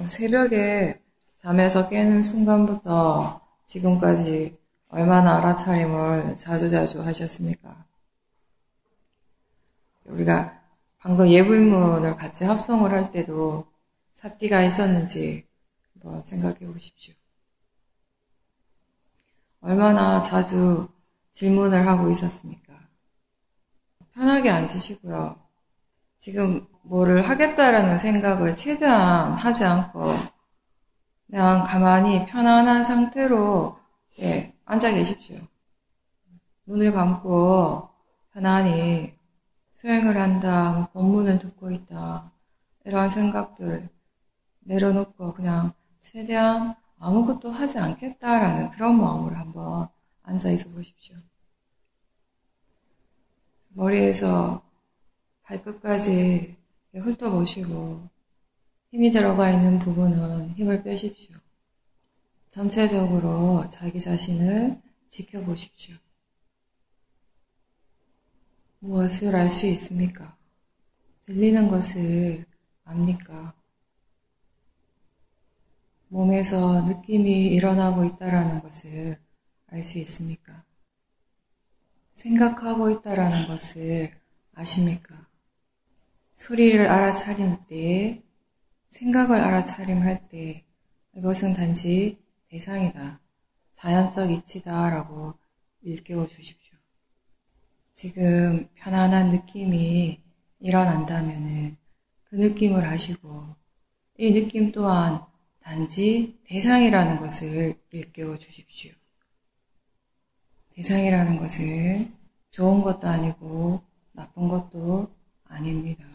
새벽에 잠에서 깨는 순간부터 지금까지 얼마나 알아차림을 자주자주 하셨습니까? 우리가 방금 예불문을 같이 합성을 할 때도 사띠가 있었는지 한번 생각해 보십시오. 얼마나 자주 질문을 하고 있었습니까? 편하게 앉으시고요. 지금 뭐를 하겠다라는 생각을 최대한 하지 않고 그냥 가만히 편안한 상태로 앉아 계십시오. 눈을 감고 편안히 수행을 한다, 법문을 듣고 있다, 이런 생각들 내려놓고 그냥 최대한 아무것도 하지 않겠다라는 그런 마음으로 한번 앉아 있어 보십시오. 머리에서 발끝까지 훑어보시고 힘이 들어가 있는 부분은 힘을 빼십시오. 전체적으로 자기 자신을 지켜보십시오. 무엇을 알 수 있습니까? 들리는 것을 압니까? 몸에서 느낌이 일어나고 있다는 것을 알 수 있습니까? 생각하고 있다는 것을 아십니까? 소리를 알아차릴 때, 생각을 알아차림할 때 이것은 단지 대상이다, 자연적 이치다 라고 일깨워 주십시오. 지금 편안한 느낌이 일어난다면 그 느낌을 아시고 이 느낌 또한 단지 대상이라는 것을 일깨워 주십시오. 대상이라는 것은 좋은 것도 아니고 나쁜 것도 아닙니다.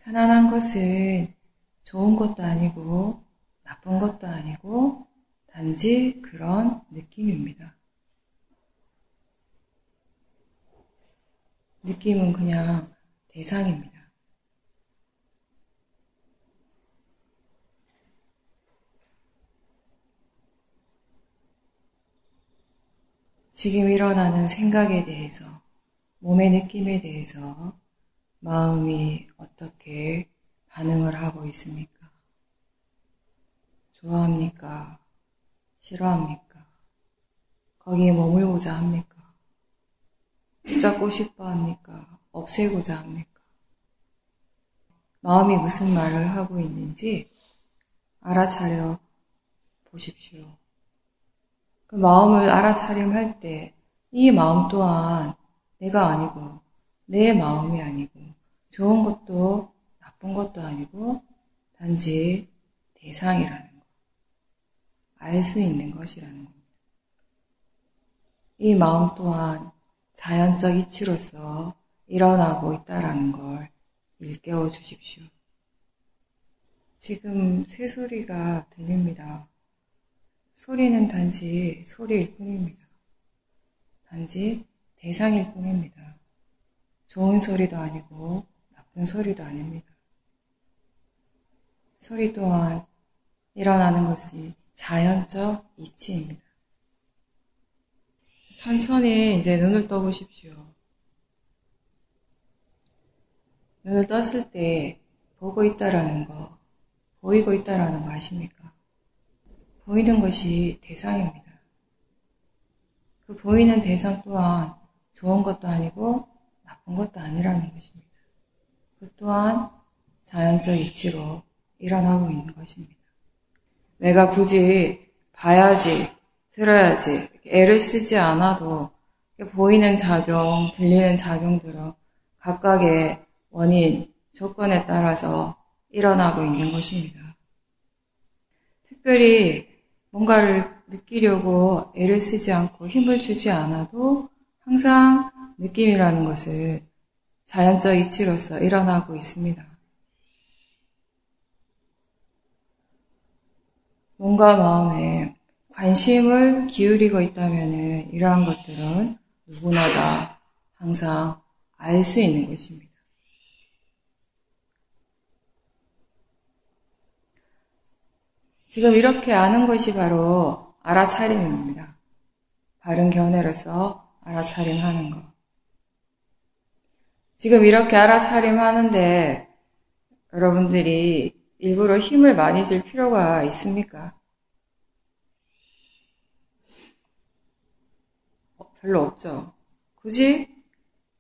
편안한 것은 좋은 것도 아니고 나쁜 것도 아니고 단지 그런 느낌입니다. 느낌은 그냥 대상입니다. 지금 일어나는 생각에 대해서, 몸의 느낌에 대해서 마음이 어떻게 반응을 하고 있습니까? 좋아합니까? 싫어합니까? 거기에 머물고자 합니까? 붙잡고 싶어 합니까? 없애고자 합니까? 마음이 무슨 말을 하고 있는지 알아차려 보십시오. 그 마음을 알아차림할 때 이 마음 또한 내가 아니고 내 마음이 아니고 좋은 것도 나쁜 것도 아니고 단지 대상이라는 것, 알 수 있는 것이라는 겁니다. 이 마음 또한 자연적 이치로서 일어나고 있다는 걸 일깨워 주십시오. 지금 새소리가 들립니다. 소리는 단지 소리일 뿐입니다. 단지 대상일 뿐입니다. 좋은 소리도 아니고 나쁜 소리도 아닙니다. 소리 또한 일어나는 것이 자연적 이치입니다. 천천히 이제 눈을 떠보십시오. 눈을 떴을 때 보고 있다라는 거, 보이고 있다라는 거 아십니까? 보이는 것이 대상입니다. 그 보이는 대상 또한 좋은 것도 아니고 나쁜 것도 아니라는 것입니다. 그 또한 자연적 이치로 일어나고 있는 것입니다. 내가 굳이 봐야지, 들어야지, 애를 쓰지 않아도 보이는 작용, 들리는 작용들은 각각의 원인, 조건에 따라서 일어나고 있는 것입니다. 특별히 뭔가를 느끼려고 애를 쓰지 않고 힘을 주지 않아도 항상 느낌이라는 것은 자연적 이치로서 일어나고 있습니다. 몸과 마음에 관심을 기울이고 있다면 이러한 것들은 누구나 다 항상 알 수 있는 것입니다. 지금 이렇게 아는 것이 바로 알아차림입니다. 바른 견해로서 알아차림하는 것. 지금 이렇게 알아차림하는데 여러분들이 일부러 힘을 많이 줄 필요가 있습니까? 별로 없죠. 굳이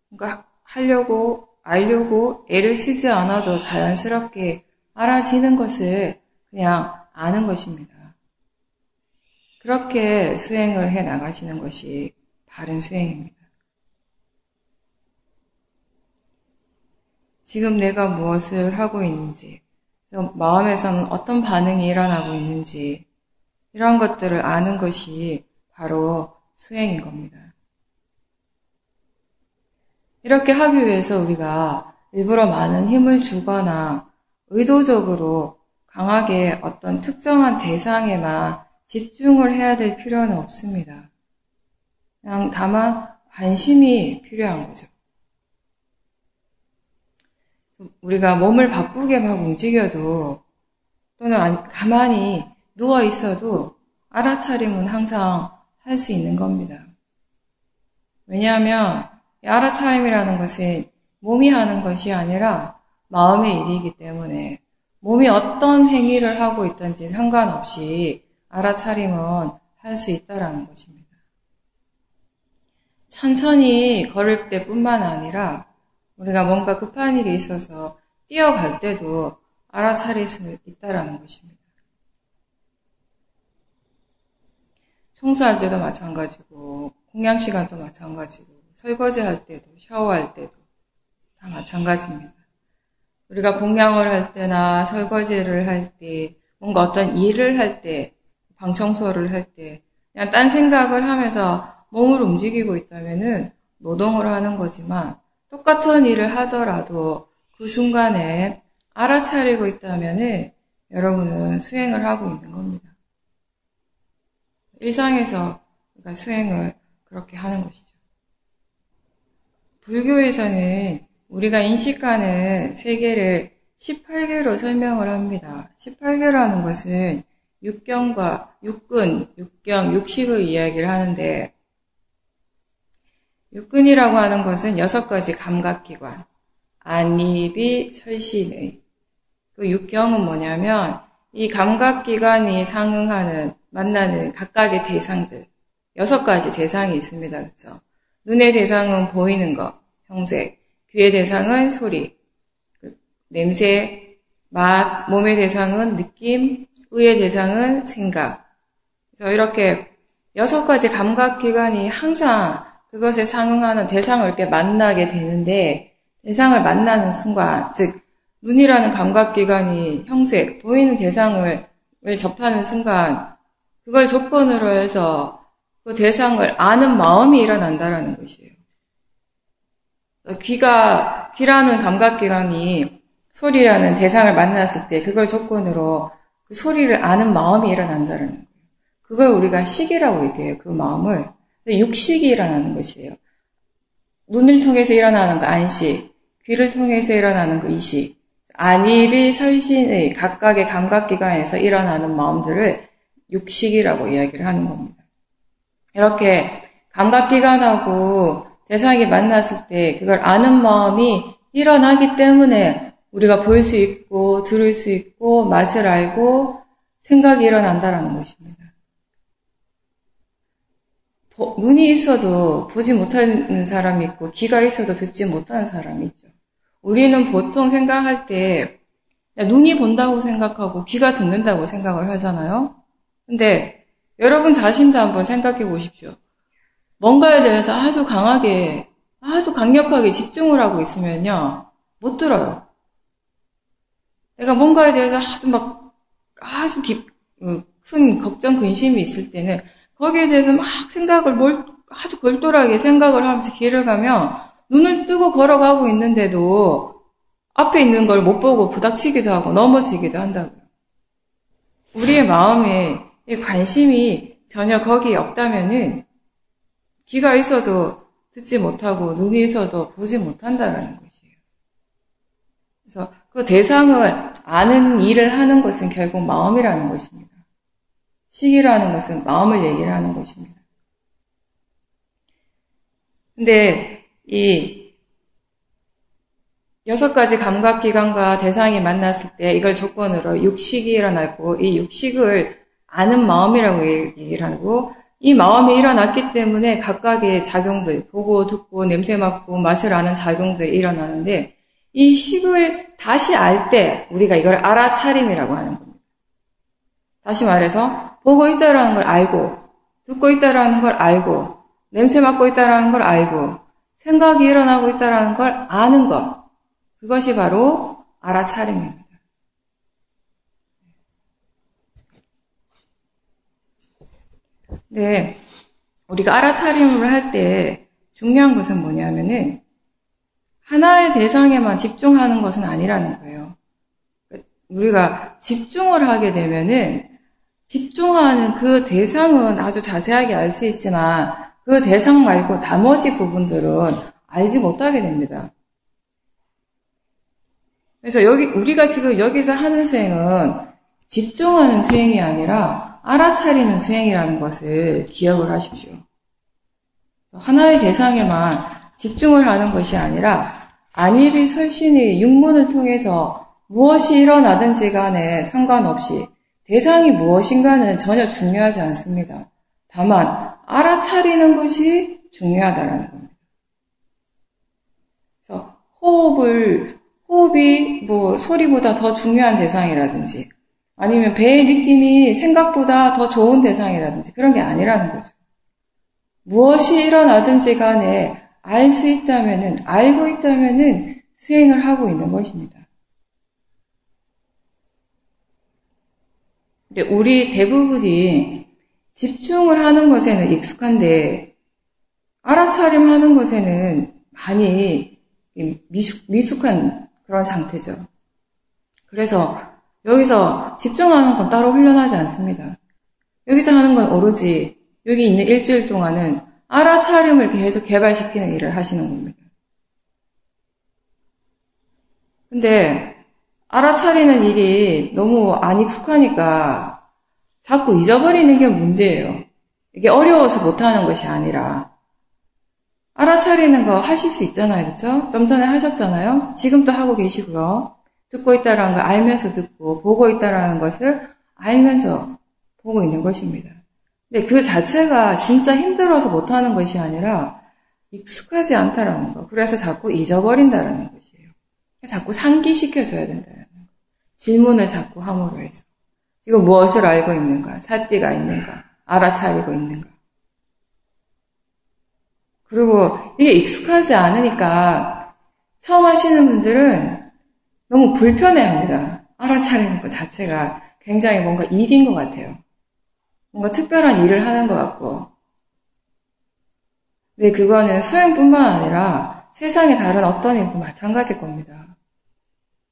뭔가 하려고, 알려고 애를 쓰지 않아도 자연스럽게 알아지는 것을 그냥 아는 것입니다. 그렇게 수행을 해 나가시는 것이 바른 수행입니다. 지금 내가 무엇을 하고 있는지, 마음에서는 어떤 반응이 일어나고 있는지, 이런 것들을 아는 것이 바로 수행인 겁니다. 이렇게 하기 위해서 우리가 일부러 많은 힘을 주거나 의도적으로 강하게 어떤 특정한 대상에만 집중을 해야 될 필요는 없습니다. 그냥 다만 관심이 필요한 거죠. 우리가 몸을 바쁘게 막 움직여도 또는 가만히 누워 있어도 알아차림은 항상 할 수 있는 겁니다. 왜냐하면 이 알아차림이라는 것은 몸이 하는 것이 아니라 마음의 일이기 때문에 몸이 어떤 행위를 하고 있든지 상관없이 알아차림은 할 수 있다라는 것입니다. 천천히 걸을 때뿐만 아니라 우리가 뭔가 급한 일이 있어서 뛰어갈 때도 알아차릴 수 있다라는 것입니다. 청소할 때도 마찬가지고 공양 시간도 마찬가지고 설거지할 때도 샤워할 때도 다 마찬가지입니다. 우리가 공양을 할 때나 설거지를 할 때 뭔가 어떤 일을 할 때 방 청소를 할 때 그냥 딴 생각을 하면서 몸을 움직이고 있다면은 노동을 하는 거지만 똑같은 일을 하더라도 그 순간에 알아차리고 있다면은 여러분은 수행을 하고 있는 겁니다. 일상에서 우리가 수행을 그렇게 하는 것이죠. 불교에서는 우리가 인식하는 세계를 18개로 설명을 합니다. 18개라는 것은 육경과 육근, 육경, 육식의 이야기를 하는데 육근이라고 하는 것은 6가지 감각기관, 안입이 설신의. 그 육경은 뭐냐면 이 감각기관이 상응하는, 만나는 각각의 대상들, 6가지 대상이 있습니다. 그렇죠? 눈의 대상은 보이는 것, 형색, 귀의 대상은 소리, 냄새, 맛, 몸의 대상은 느낌, 의의 대상은 생각. 그래서 이렇게 6가지 감각기관이 항상 그것에 상응하는 대상을 이렇게 만나게 되는데 대상을 만나는 순간, 즉 눈이라는 감각기관이 형색, 보이는 대상을 접하는 순간 그걸 조건으로 해서 그 대상을 아는 마음이 일어난다라는 것이에요. 귀라는 감각기관이 소리라는 대상을 만났을 때 그걸 조건으로 그 소리를 아는 마음이 일어난다는 거예요. 그걸 우리가 식이라고 얘기해요. 그 마음을. 육식이 일어나는 것이에요. 눈을 통해서 일어나는 거 안식, 귀를 통해서 일어나는 거 이식, 안입이 설신의 각각의 감각기관에서 일어나는 마음들을 육식이라고 이야기를 하는 겁니다. 이렇게 감각기관하고 대상이 만났을 때 그걸 아는 마음이 일어나기 때문에 우리가 볼 수 있고 들을 수 있고 맛을 알고 생각이 일어난다는 것입니다. 눈이 있어도 보지 못하는 사람이 있고 귀가 있어도 듣지 못하는 사람이 있죠. 우리는 보통 생각할 때 눈이 본다고 생각하고 귀가 듣는다고 생각을 하잖아요. 근데 여러분 자신도 한번 생각해 보십시오. 뭔가에 대해서 아주 강하게, 아주 강력하게 집중을 하고 있으면요, 못 들어요. 내가 뭔가에 대해서 아주 큰 걱정, 근심이 있을 때는 거기에 대해서 막 생각을 아주 골똘하게 생각을 하면서 길을 가면 눈을 뜨고 걸어가고 있는데도 앞에 있는 걸 못 보고 부닥치기도 하고 넘어지기도 한다고요. 우리의 마음에 이 관심이 전혀 거기에 없다면은 귀가 있어도 듣지 못하고 눈이 있어도 보지 못한다는 것이에요. 그래서 그 대상을 아는 일을 하는 것은 결국 마음이라는 것입니다. 식이라는 것은 마음을 얘기를 하는 것입니다. 근데 6가지 감각기관과 대상이 만났을 때 이걸 조건으로 육식이 일어나고 이 육식을 아는 마음이라고 얘기를 하고 이 마음이 일어났기 때문에 각각의 작용들, 보고 듣고 냄새 맡고 맛을 아는 작용들이 일어나는데 이 식을 다시 알 때 우리가 이걸 알아차림이라고 하는 겁니다. 다시 말해서 보고 있다라는 걸 알고 듣고 있다라는 걸 알고 냄새 맡고 있다라는 걸 알고 생각이 일어나고 있다라는 걸 아는 것, 그것이 바로 알아차림입니다. 네, 우리가 알아차림을 할 때 중요한 것은 뭐냐면은 하나의 대상에만 집중하는 것은 아니라는 거예요. 우리가 집중을 하게 되면은 집중하는 그 대상은 아주 자세하게 알 수 있지만 그 대상 말고 나머지 부분들은 알지 못하게 됩니다. 그래서 우리가 지금 여기서 하는 수행은 집중하는 수행이 아니라 알아차리는 수행이라는 것을 기억을 하십시오. 하나의 대상에만 집중을 하는 것이 아니라 안일이 설신이 육문을 통해서 무엇이 일어나든지 간에 상관없이 대상이 무엇인가는 전혀 중요하지 않습니다. 다만 알아차리는 것이 중요하다는 겁니다. 그래서 호흡이 소리보다 더 중요한 대상이라든지 아니면 배의 느낌이 생각보다 더 좋은 대상이라든지 그런 게 아니라는 거죠. 무엇이 일어나든지 간에 알 수 있다면은, 알고 있다면은 수행을 하고 있는 것입니다. 근데 우리 대부분이 집중을 하는 것에는 익숙한데 알아차림하는 것에는 많이 미숙한 그런 상태죠. 그래서 여기서 집중하는 건 따로 훈련하지 않습니다. 여기서 하는 건 오로지 여기 있는 일주일 동안은 알아차림을 계속 개발시키는 일을 하시는 겁니다. 근데 알아차리는 일이 너무 안 익숙하니까 자꾸 잊어버리는 게 문제예요. 이게 어려워서 못하는 것이 아니라 알아차리는 거 하실 수 있잖아요. 그렇죠? 좀 전에 하셨잖아요. 지금도 하고 계시고요. 듣고 있다라는 걸 알면서 듣고 보고 있다라는 것을 알면서 보고 있는 것입니다. 근데 그 자체가 진짜 힘들어서 못하는 것이 아니라 익숙하지 않다라는 거. 그래서 자꾸 잊어버린다라는 것이에요. 자꾸 상기시켜줘야 된다는 거. 질문을 자꾸 함으로 해서. 지금 무엇을 알고 있는가? 사띠가 있는가? 알아차리고 있는가? 그리고 이게 익숙하지 않으니까 처음 하시는 분들은 너무 불편해합니다. 알아차리는 것 자체가 굉장히 뭔가 일인 것 같아요. 뭔가 특별한 일을 하는 것 같고. 근데 그거는 수행뿐만 아니라 세상의 다른 어떤 일도 마찬가지일 겁니다.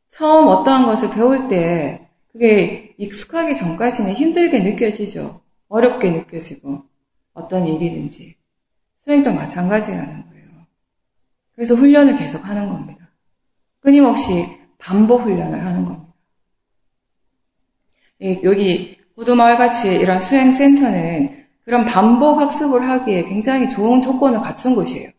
처음 어떠한 것을 배울 때 그게 익숙하기 전까지는 힘들게 느껴지죠. 어렵게 느껴지고 어떤 일이든지. 수행도 마찬가지라는 거예요. 그래서 훈련을 계속 하는 겁니다. 끊임없이 반복 훈련을 하는 겁니다. 여기 고도마을같이 이런 수행센터는 그런 반복 학습을 하기에 굉장히 좋은 조건을 갖춘 곳이에요.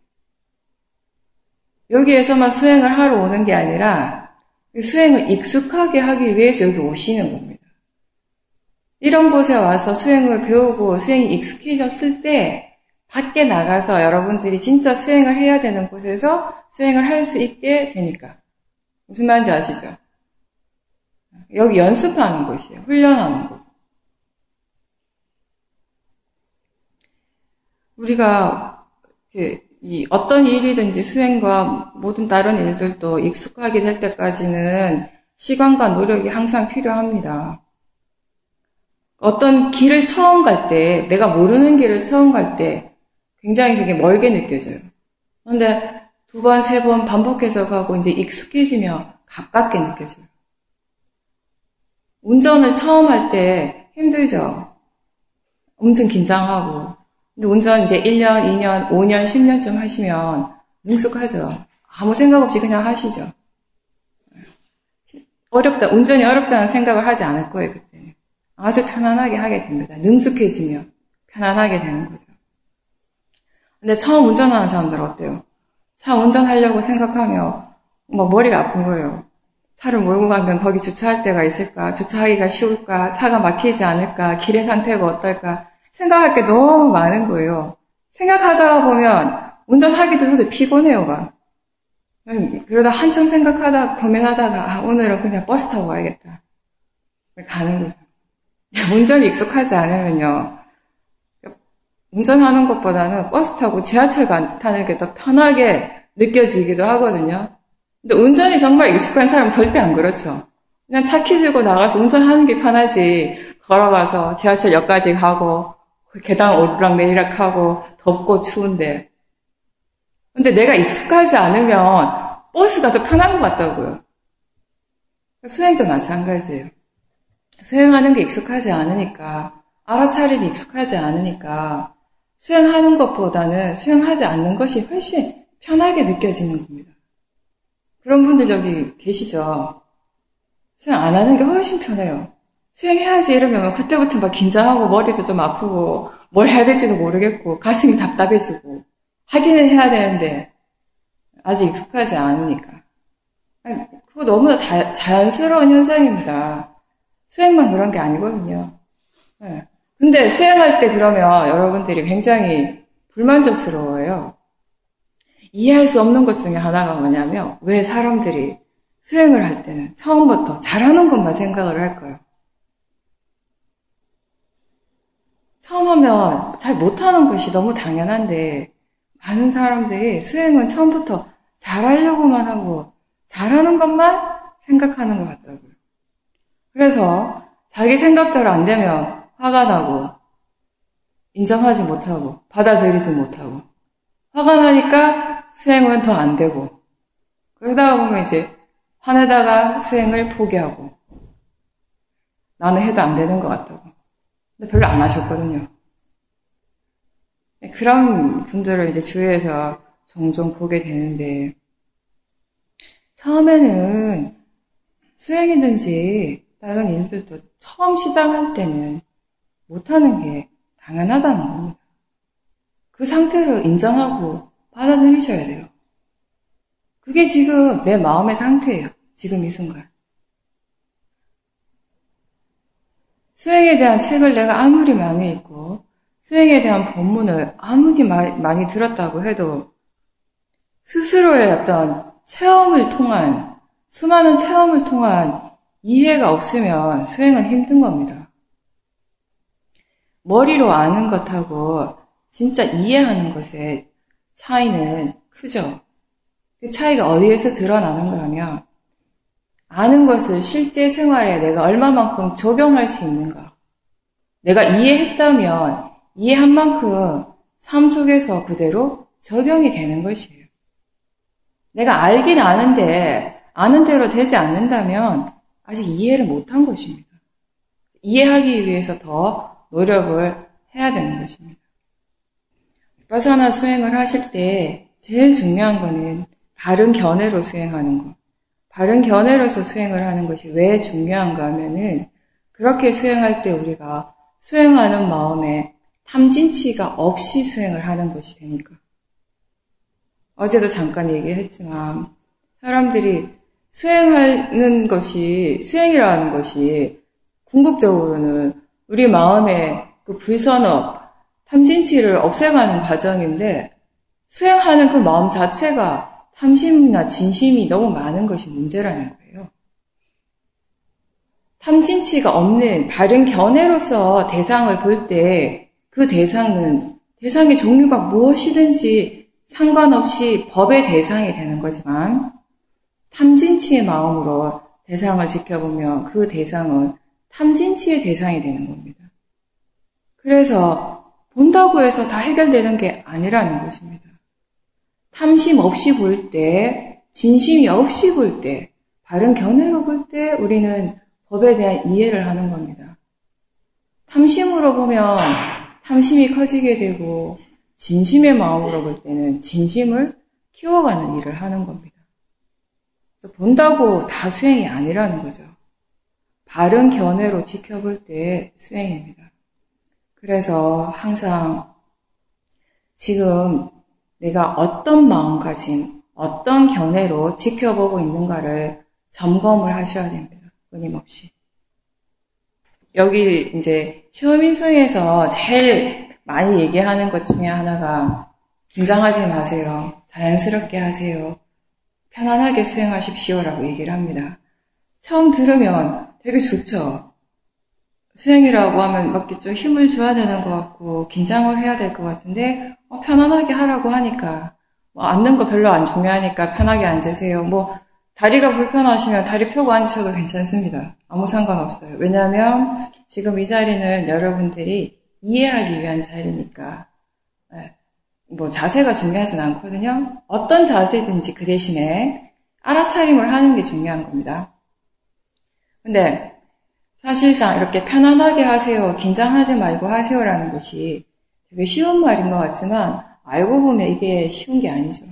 여기에서만 수행을 하러 오는 게 아니라 수행을 익숙하게 하기 위해서 여기 오시는 겁니다. 이런 곳에 와서 수행을 배우고 수행이 익숙해졌을 때 밖에 나가서 여러분들이 진짜 수행을 해야 되는 곳에서 수행을 할 수 있게 되니까. 무슨 말인지 아시죠? 여기 연습하는 곳이에요. 훈련하는 곳. 우리가 어떤 일이든지 수행과 모든 다른 일들도 익숙하게 될 때까지는 시간과 노력이 항상 필요합니다. 어떤 길을 처음 갈 때, 내가 모르는 길을 처음 갈 때 굉장히 그게 멀게 느껴져요. 그런데 2번, 3번 반복해서 가고 이제 익숙해지면 가깝게 느껴져요. 운전을 처음 할 때 힘들죠. 엄청 긴장하고. 근데 운전 이제 1년, 2년, 5년, 10년쯤 하시면 능숙하죠. 아무 생각 없이 그냥 하시죠. 운전이 어렵다는 생각을 하지 않을 거예요, 그때는. 아주 편안하게 하게 됩니다. 능숙해지면 편안하게 되는 거죠. 근데 처음 운전하는 사람들 어때요? 차 운전하려고 생각하면 막 머리가 아픈 거예요. 차를 몰고 가면 거기 주차할 데가 있을까? 주차하기가 쉬울까? 차가 막히지 않을까? 길의 상태가 어떨까? 생각할 게 너무 많은 거예요. 생각하다 보면 운전하기도 전에 피곤해요, 막. 그러다 한참 생각하다, 고민하다가, 오늘은 그냥 버스 타고 가야겠다. 가는 거죠. 운전이 익숙하지 않으면요. 운전하는 것보다는 버스 타고 지하철 타는 게 더 편하게 느껴지기도 하거든요. 근데 운전이 정말 익숙한 사람은 절대 안 그렇죠. 그냥 차 키 들고 나가서 운전하는 게 편하지. 걸어가서 지하철역까지 가고 계단 오르락 내리락 하고 덥고 추운데. 근데 내가 익숙하지 않으면 버스가 더 편한 것 같다고요. 수행도 마찬가지예요. 수행하는 게 익숙하지 않으니까, 알아차림이 익숙하지 않으니까 수행하는 것보다는 수행하지 않는 것이 훨씬 편하게 느껴지는 겁니다. 그런 분들 여기 계시죠? 수행 안 하는 게 훨씬 편해요. 수행해야지 이러면 그때부터 막 긴장하고 머리도 좀 아프고 뭘 해야 될지도 모르겠고 가슴이 답답해지고 하기는 해야 되는데 아직 익숙하지 않으니까. 그거 너무나 자연스러운 현상입니다. 수행만 그런 게 아니거든요. 네. 근데 수행할 때 그러면 여러분들이 굉장히 불만족스러워요. 이해할 수 없는 것 중에 하나가 뭐냐면 왜 사람들이 수행을 할 때는 처음부터 잘하는 것만 생각을 할까요? 처음 하면 잘 못하는 것이 너무 당연한데 많은 사람들이 수행은 처음부터 잘하려고만 하고 잘하는 것만 생각하는 것 같다고요. 그래서 자기 생각대로 안 되면 화가 나고 인정하지 못하고 받아들이지 못하고 화가 나니까 수행은 더 안 되고 그러다가 보면 이제 화내다가 수행을 포기하고 나는 해도 안 되는 것 같다고. 근데 별로 안 하셨거든요. 그런 분들을 이제 주위에서 종종 보게 되는데 처음에는 수행이든지 다른 일들도 처음 시작할 때는 못하는 게 당연하다는 겁니다. 그 상태를 인정하고 받아들이셔야 돼요. 그게 지금 내 마음의 상태예요. 지금 이 순간. 수행에 대한 책을 내가 아무리 많이 읽고 수행에 대한 본문을 아무리 많이 들었다고 해도 스스로의 어떤 체험을 통한 수많은 체험을 통한 이해가 없으면 수행은 힘든 겁니다. 머리로 아는 것하고 진짜 이해하는 것의 차이는 크죠. 그 차이가 어디에서 드러나는가 하면 아는 것을 실제 생활에 내가 얼마만큼 적용할 수 있는가. 내가 이해했다면 이해한 만큼 삶 속에서 그대로 적용이 되는 것이에요. 내가 알긴 아는데 아는 대로 되지 않는다면 아직 이해를 못한 것입니다. 이해하기 위해서 더 노력을 해야 되는 것입니다. 비파사나 수행을 하실 때 제일 중요한 거는 바른 견해로 수행하는 것. 바른 견해로서 수행을 하는 것이 왜 중요한가 하면은 그렇게 수행할 때 우리가 수행하는 마음에 탐진치가 없이 수행을 하는 것이 되니까. 어제도 잠깐 얘기했지만 사람들이 수행하는 것이 수행이라는 것이 궁극적으로는 우리 마음의 그 불선업, 탐진치를 없애가는 과정인데 수행하는 그 마음 자체가 탐심이나 진심이 너무 많은 것이 문제라는 거예요. 탐진치가 없는 바른 견해로서 대상을 볼 때 그 대상의 종류가 무엇이든지 상관없이 법의 대상이 되는 거지만 탐진치의 마음으로 대상을 지켜보면 그 대상은 탐진치의 대상이 되는 겁니다. 그래서 본다고 해서 다 해결되는 게 아니라는 것입니다. 탐심 없이 볼 때, 진심이 없이 볼 때, 바른 견해로 볼 때 우리는 법에 대한 이해를 하는 겁니다. 탐심으로 보면 탐심이 커지게 되고 진심의 마음으로 볼 때는 진심을 키워가는 일을 하는 겁니다. 그래서 본다고 다 수행이 아니라는 거죠. 바른 견해로 지켜볼 때 수행입니다. 그래서 항상 지금 내가 어떤 마음가짐, 어떤 견해로 지켜보고 있는가를 점검을 하셔야 됩니다. 끊임없이. 여기 이제 시험인수행에서 제일 많이 얘기하는 것 중에 하나가 긴장하지 마세요. 자연스럽게 하세요. 편안하게 수행하십시오라고 얘기를 합니다. 처음 들으면 되게 좋죠. 수행이라고 하면 막 좀 힘을 줘야 되는 것 같고 긴장을 해야 될 것 같은데 편안하게 하라고 하니까 앉는 거 별로 안 중요하니까 편하게 앉으세요. 다리가 불편하시면 다리 펴고 앉으셔도 괜찮습니다. 아무 상관없어요. 왜냐하면 지금 이 자리는 여러분들이 이해하기 위한 자리니까 자세가 중요하진 않거든요. 어떤 자세든지 그 대신에 알아차림을 하는 게 중요한 겁니다. 근데 사실상 이렇게 편안하게 하세요, 긴장하지 말고 하세요라는 것이 되게 쉬운 말인 것 같지만 알고 보면 이게 쉬운 게 아니죠.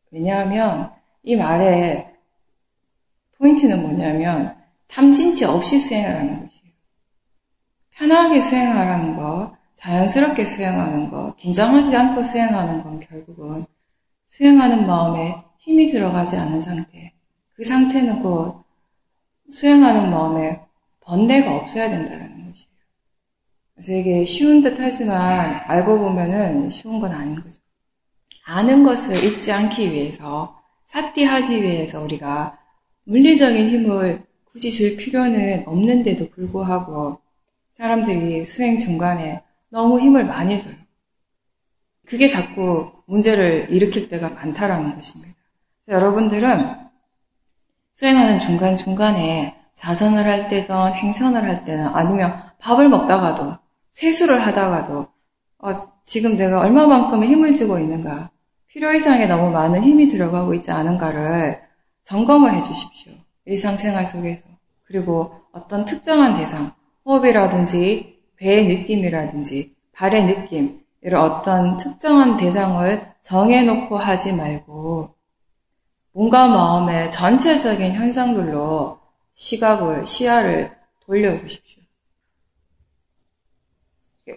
왜냐하면 이 말의 포인트는 뭐냐면 탐진치 없이 수행하라는 것이에요. 편하게 수행하라는 것, 자연스럽게 수행하는 것, 긴장하지 않고 수행하는 건 결국은 수행하는 마음에 힘이 들어가지 않은 상태. 그 상태는 곧 수행하는 마음에 번뇌가 없어야 된다는 것이에요. 그래서 이게 쉬운 듯 하지만 알고 보면은 쉬운 건 아닌 거죠. 아는 것을 잊지 않기 위해서, 사띠하기 위해서 우리가 물리적인 힘을 굳이 줄 필요는 없는데도 불구하고 사람들이 수행 중간에 너무 힘을 많이 줘요. 그게 자꾸 문제를 일으킬 때가 많다라는 것입니다. 그래서 여러분들은 수행하는 중간중간에 자선을 할 때든 행선을 할 때는 아니면 밥을 먹다가도 세수를 하다가도 지금 내가 얼마만큼의 힘을 주고 있는가, 필요 이상의 너무 많은 힘이 들어가고 있지 않은가를 점검을 해 주십시오. 일상생활 속에서. 그리고 어떤 특정한 대상, 호흡이라든지 배의 느낌이라든지 발의 느낌, 이런 어떤 특정한 대상을 정해놓고 하지 말고 몸과 마음의 전체적인 현상들로 시야를 돌려주십시오.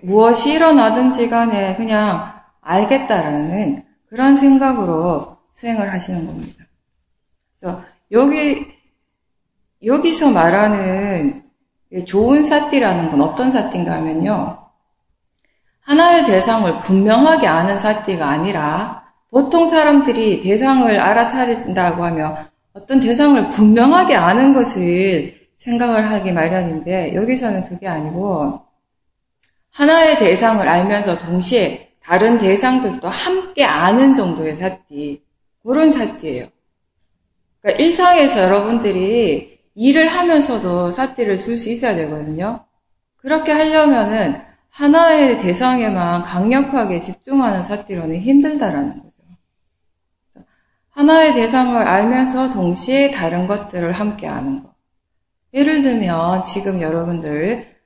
무엇이 일어나든지 간에 그냥 알겠다라는 그런 생각으로 수행을 하시는 겁니다. 그래서 여기서 말하는 좋은 사띠라는 건 어떤 사띠인가 하면요. 하나의 대상을 분명하게 아는 사띠가 아니라 보통 사람들이 대상을 알아차린다고 하면 어떤 대상을 분명하게 아는 것을 생각을 하기 마련인데 여기서는 그게 아니고 하나의 대상을 알면서 동시에 다른 대상들도 함께 아는 정도의 사띠, 그런 사띠예요. 그러니까 일상에서 여러분들이 일을 하면서도 사띠를 줄 수 있어야 되거든요. 그렇게 하려면은 하나의 대상에만 강력하게 집중하는 사띠로는 힘들다라는 거죠. 하나의 대상을 알면서 동시에 다른 것들을 함께 아는 것. 예를 들면 지금 여러분들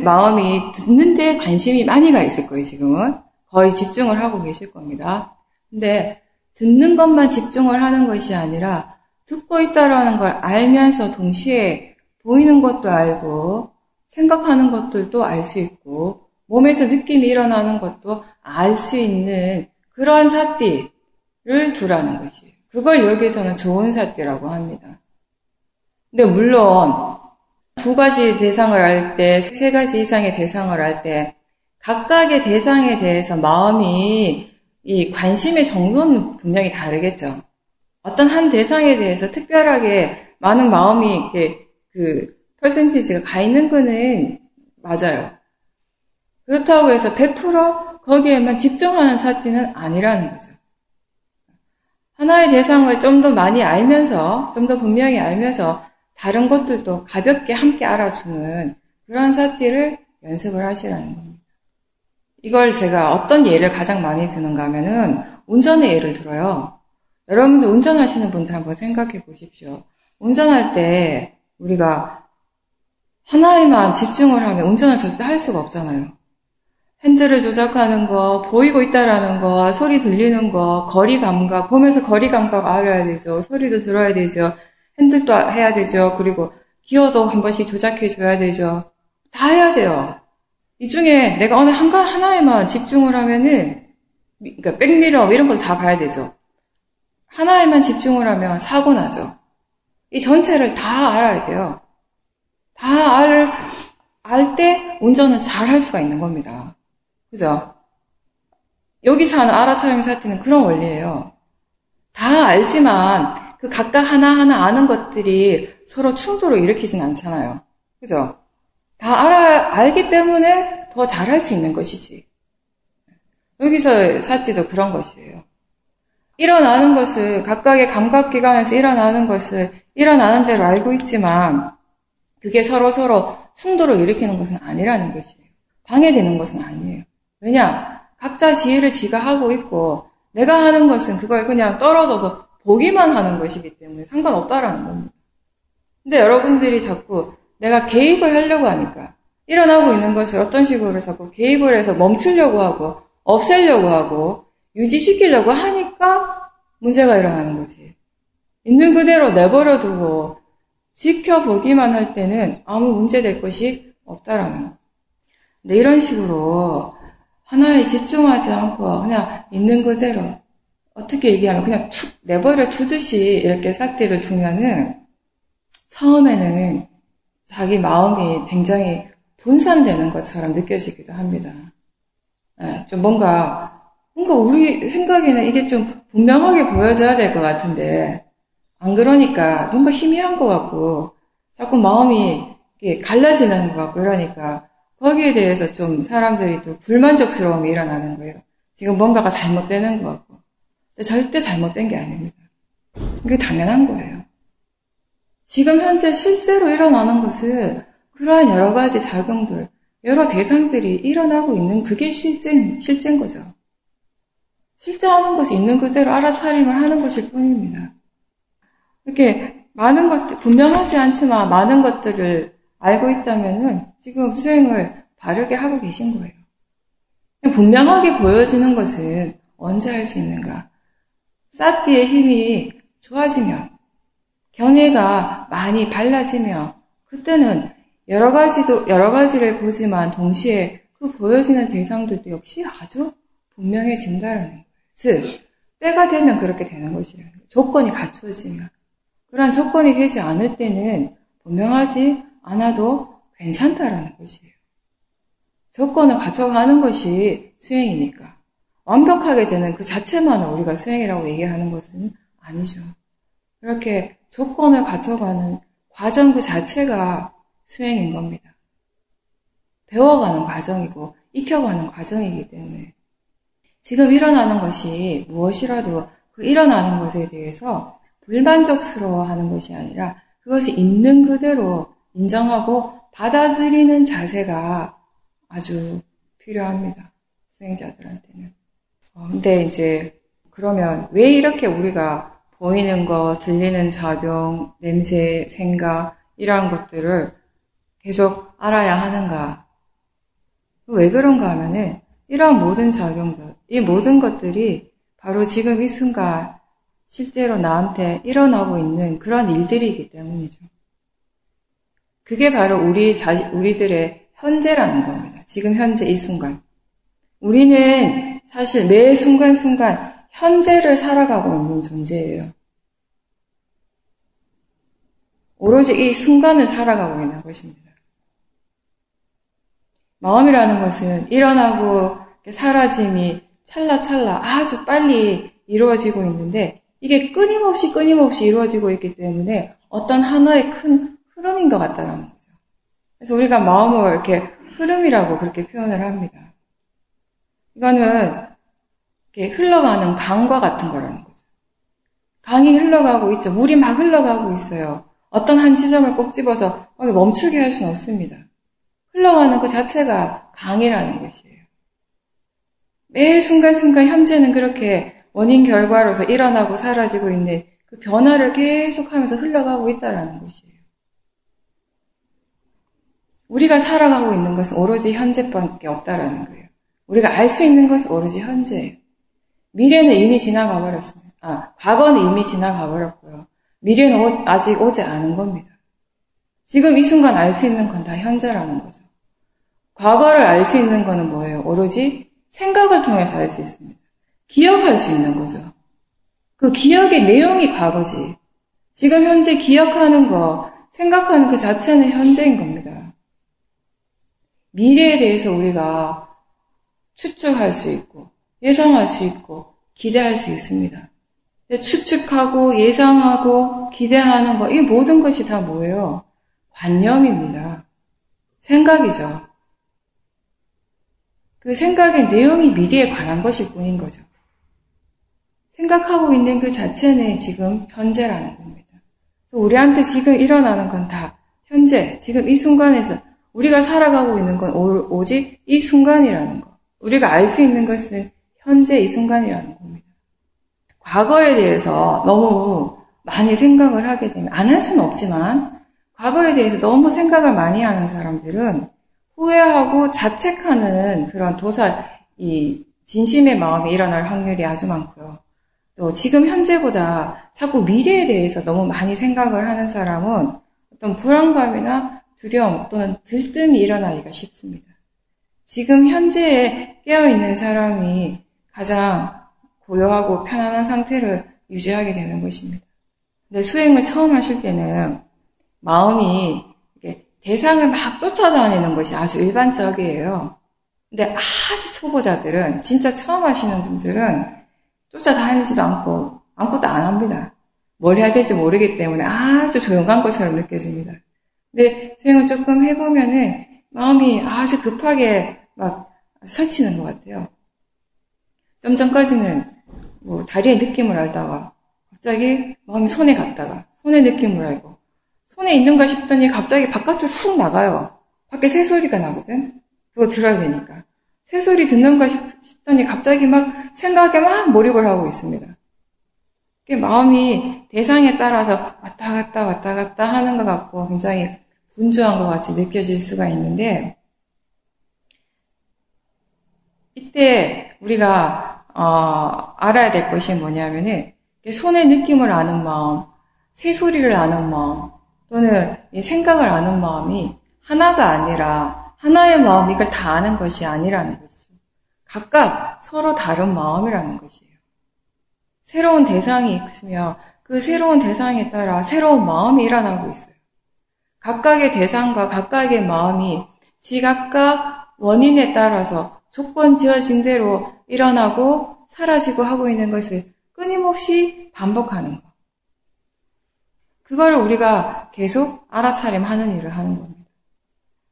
마음이 듣는 데 관심이 많이 가 있을 거예요, 지금은. 거의 집중을 하고 계실 겁니다. 근데 듣는 것만 집중을 하는 것이 아니라 듣고 있다라는 걸 알면서 동시에 보이는 것도 알고 생각하는 것들도 알 수 있고 몸에서 느낌이 일어나는 것도 알 수 있는 그러한 사띠를 두라는 것이에요. 그걸 여기서는 좋은 사띠라고 합니다. 근데 물론 두 가지 대상을 알 때, 세 가지 이상의 대상을 알 때 각각의 대상에 대해서 마음이 이 관심의 정도는 분명히 다르겠죠. 어떤 한 대상에 대해서 특별하게 많은 마음이 이렇게 퍼센티지가 가 있는 거는 맞아요. 그렇다고 해서 100% 거기에만 집중하는 사띠는 아니라는 거죠. 하나의 대상을 좀 더 많이 알면서, 좀 더 분명히 알면서 다른 것들도 가볍게 함께 알아주는 그런 사띠를 연습을 하시라는 겁니다. 이걸 제가 어떤 예를 가장 많이 드는가 하면은 운전의 예를 들어요. 여러분들 운전하시는 분들 한번 생각해 보십시오. 운전할 때 우리가 하나에만 집중을 하면 운전을 절대 할 수가 없잖아요. 핸들을 조작하는 거, 보이고 있다라는 거, 소리 들리는 거, 거리 감각, 보면서 거리 감각 알아야 되죠. 소리도 들어야 되죠. 핸들도 해야 되죠. 그리고 기어도 한 번씩 조작해 줘야 되죠. 다 해야 돼요. 이 중에 내가 어느 하나에만 집중을 하면은, 그러니까 백미러 이런 걸 다 봐야 되죠. 하나에만 집중을 하면 사고 나죠. 이 전체를 다 알아야 돼요. 다 알 때 운전을 잘 할 수가 있는 겁니다. 그죠? 여기서 하는 알아차림 사티는 그런 원리예요. 다 알지만 그 각각 하나하나 아는 것들이 서로 충돌을 일으키진 않잖아요. 그죠? 다 알기 때문에 더 잘할 수 있는 것이지. 여기서 사티도 그런 것이에요. 일어나는 것을, 각각의 감각기관에서 일어나는 것을 일어나는 대로 알고 있지만 그게 서로 충돌을 일으키는 것은 아니라는 것이에요. 방해되는 것은 아니에요. 왜냐? 각자 지혜를 지가 하고 있고 내가 하는 것은 그걸 그냥 떨어져서 보기만 하는 것이기 때문에 상관없다라는 겁니다. 근데 여러분들이 자꾸 내가 개입을 하려고 하니까 일어나고 있는 것을 어떤 식으로 자꾸 개입을 해서 멈추려고 하고 없애려고 하고 유지시키려고 하니까 문제가 일어나는 거지. 있는 그대로 내버려두고 지켜보기만 할 때는 아무 문제될 것이 없다라는 거. 근데 이런 식으로 하나에 집중하지 않고 그냥 있는 그대로 어떻게 얘기하면 그냥 툭 내버려 두듯이 이렇게 사티를 두면은 처음에는 자기 마음이 굉장히 분산되는 것처럼 느껴지기도 합니다. 좀 뭔가 우리 생각에는 이게 좀 분명하게 보여져야 될 것 같은데 안 그러니까 뭔가 희미한 것 같고 자꾸 마음이 갈라지는 것 같고 이러니까 거기에 대해서 좀 사람들이 또 불만족스러움이 일어나는 거예요. 지금 뭔가가 잘못되는 것 같고. 근데 절대 잘못된 게 아닙니다. 그게 당연한 거예요. 지금 현재 실제로 일어나는 것은 그러한 여러 가지 작용들, 여러 대상들이 일어나고 있는 그게 실제인 거죠. 실제 하는 것이 있는 그대로 알아차림을 하는 것일 뿐입니다. 이렇게 많은 것들, 분명하지 않지만 많은 것들을 알고 있다면은 지금 수행을 바르게 하고 계신 거예요. 분명하게 보여지는 것은 언제 할 수 있는가? 사티의 힘이 좋아지면, 견해가 많이 발라지면, 그때는 여러 가지를 보지만 동시에 그 보여지는 대상들도 역시 아주 분명해진다라는 거예요. 즉, 때가 되면 그렇게 되는 것이에요. 조건이 갖추어지면. 그러한 조건이 되지 않을 때는 분명하지 않아도 괜찮다라는 것이에요. 조건을 갖춰가는 것이 수행이니까. 완벽하게 되는 그 자체만을 우리가 수행이라고 얘기하는 것은 아니죠. 그렇게 조건을 갖춰가는 과정 그 자체가 수행인 겁니다. 배워가는 과정이고 익혀가는 과정이기 때문에 지금 일어나는 것이 무엇이라도 그 일어나는 것에 대해서 불만족스러워하는 것이 아니라 그것이 있는 그대로 인정하고 받아들이는 자세가 아주 필요합니다. 수행자들한테는. 근데 이제 그러면 왜 이렇게 우리가 보이는 거, 들리는 작용, 냄새, 생각 이러한 것들을 계속 알아야 하는가? 왜 그런가 하면은 이러한 모든 작용들, 이 모든 것들이 바로 지금 이 순간 실제로 나한테 일어나고 있는 그런 일들이기 때문이죠. 그게 바로 우리들의 현재라는 겁니다. 지금 현재 이 순간. 우리는 사실 매 순간순간 현재를 살아가고 있는 존재예요. 오로지 이 순간을 살아가고 있는 것입니다. 마음이라는 것은 일어나고 사라짐이 찰나찰나 아주 빨리 이루어지고 있는데 이게 끊임없이 이루어지고 있기 때문에 어떤 하나의 큰 흐름인 것 같다는 거죠. 그래서 우리가 마음을 이렇게 흐름이라고 그렇게 표현을 합니다. 이거는 이렇게 흘러가는 강과 같은 거라는 거죠. 강이 흘러가고 있죠. 물이 막 흘러가고 있어요. 어떤 한 지점을 꼭 집어서 멈추게 할 수는 없습니다. 흘러가는 그 자체가 강이라는 것이에요. 매 순간순간 현재는 그렇게 원인 결과로서 일어나고 사라지고 있는 그 변화를 계속하면서 흘러가고 있다는 것이에요. 우리가 살아가고 있는 것은 오로지 현재밖에 없다라는 거예요. 우리가 알 수 있는 것은 오로지 현재예요. 미래는 이미 지나가 버렸습니다. 과거는 이미 지나가 버렸고요. 미래는 아직 오지 않은 겁니다. 지금 이 순간 알 수 있는 건 다 현재라는 거죠. 과거를 알 수 있는 거는 뭐예요? 오로지 생각을 통해서 알 수 있습니다. 기억할 수 있는 거죠. 그 기억의 내용이 과거지. 지금 현재 기억하는 거, 생각하는 그 자체는 현재인 겁니다. 미래에 대해서 우리가 추측할 수 있고, 예상할 수 있고, 기대할 수 있습니다. 근데 추측하고, 예상하고, 기대하는 거, 이 모든 것이 다 뭐예요? 관념입니다. 생각이죠. 그 생각의 내용이 미래에 관한 것일 뿐인 거죠. 생각하고 있는 그 자체는 지금 현재라는 겁니다. 그래서 우리한테 지금 일어나는 건 다 현재, 지금 이 순간에서 우리가 살아가고 있는 건 오직 이 순간이라는 거. 우리가 알 수 있는 것은 현재 이 순간이라는 겁니다. 과거에 대해서 너무 많이 생각을 하게 되면, 안 할 수는 없지만, 과거에 대해서 너무 생각을 많이 하는 사람들은 후회하고 자책하는 그런 이 진심의 마음이 일어날 확률이 아주 많고요. 또 지금 현재보다 자꾸 미래에 대해서 너무 많이 생각을 하는 사람은 어떤 불안감이나 두려움 또는 들뜸이 일어나기가 쉽습니다. 지금 현재에 깨어있는 사람이 가장 고요하고 편안한 상태를 유지하게 되는 것입니다. 근데 수행을 처음 하실 때는 마음이 대상을 막 쫓아다니는 것이 아주 일반적이에요. 근데 아주 초보자들은, 진짜 처음 하시는 분들은 쫓아다니지도 않고 아무것도 안 합니다. 뭘 해야 될지 모르기 때문에 아주 조용한 것처럼 느껴집니다. 근데 수행을 조금 해보면은 마음이 아주 급하게 막 설치는 것 같아요. 좀 전까지는 뭐 다리의 느낌을 알다가 갑자기 마음이 손에 갔다가 손의 느낌을 알고 손에 있는가 싶더니 갑자기 바깥으로 훅 나가요. 밖에 새소리가 나거든. 그거 들어야 되니까. 새소리 듣는가 싶더니 갑자기 막 생각에 막 몰입을 하고 있습니다. 마음이 대상에 따라서 왔다 갔다 하는 것 같고 굉장히 분주한 것 같이 느껴질 수가 있는데, 이때 우리가 알아야 될 것이 뭐냐면은 손의 느낌을 아는 마음, 새소리를 아는 마음, 또는 생각을 아는 마음이 하나가 아니라 하나의 마음, 이걸 다 아는 것이 아니라는 것이죠. 각각 서로 다른 마음이라는 것이에요. 새로운 대상이 있으며 그 새로운 대상에 따라 새로운 마음이 일어나고 있어요. 각각의 대상과 각각의 마음이 지각각 원인에 따라서 조건 지어진 대로 일어나고 사라지고 하고 있는 것을 끊임없이 반복하는 것. 그거를 우리가 계속 알아차림하는 일을 하는 겁니다.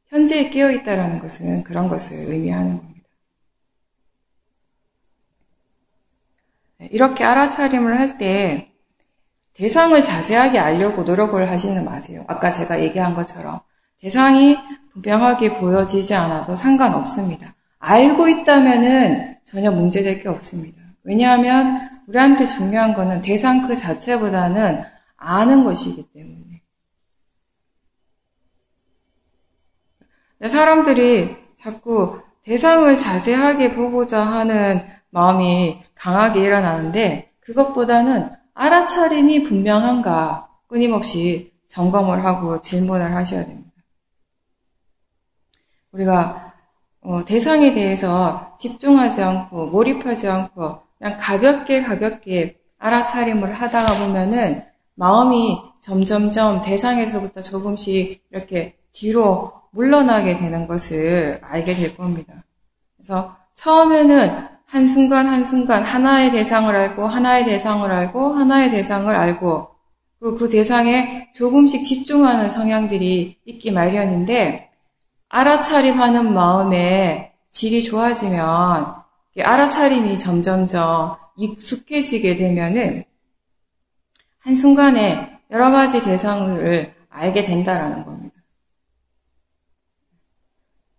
현재에 깨어있다라는 것은 그런 것을 의미하는 겁니다. 이렇게 알아차림을 할 때 대상을 자세하게 알려고 노력을 하지는 마세요. 아까 제가 얘기한 것처럼 대상이 분명하게 보여지지 않아도 상관없습니다. 알고 있다면은 전혀 문제될 게 없습니다. 왜냐하면 우리한테 중요한 거는 대상 그 자체보다는 아는 것이기 때문에. 사람들이 자꾸 대상을 자세하게 보고자 하는 마음이 강하게 일어나는데, 그것보다는 알아차림이 분명한가 끊임없이 점검을 하고 질문을 하셔야 됩니다. 우리가 대상에 대해서 집중하지 않고 몰입하지 않고 그냥 가볍게 알아차림을 하다가 보면은 마음이 점점점 대상에서부터 조금씩 이렇게 뒤로 물러나게 되는 것을 알게 될 겁니다. 그래서 처음에는 한순간 하나의 대상을 알고 하나의 대상을 알고 하나의 대상을 알고 그 대상에 조금씩 집중하는 성향들이 있기 마련인데, 알아차림하는 마음의 질이 좋아지면 알아차림이 점점점 익숙해지게 되면은 한순간에 여러 가지 대상을 알게 된다라는 겁니다.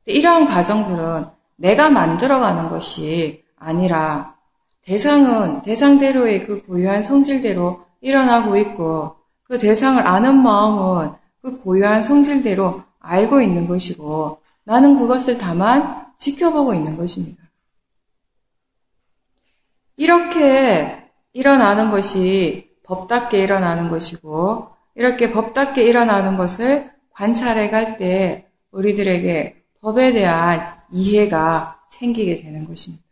이러한 과정들은 내가 만들어가는 것이 아니라 대상은 대상대로의 그 고유한 성질대로 일어나고 있고, 그 대상을 아는 마음은 그 고유한 성질대로 알고 있는 것이고, 나는 그것을 다만 지켜보고 있는 것입니다. 이렇게 일어나는 것이 법답게 일어나는 것이고, 이렇게 법답게 일어나는 것을 관찰해 갈 때 우리들에게 법에 대한 이해가 생기게 되는 것입니다.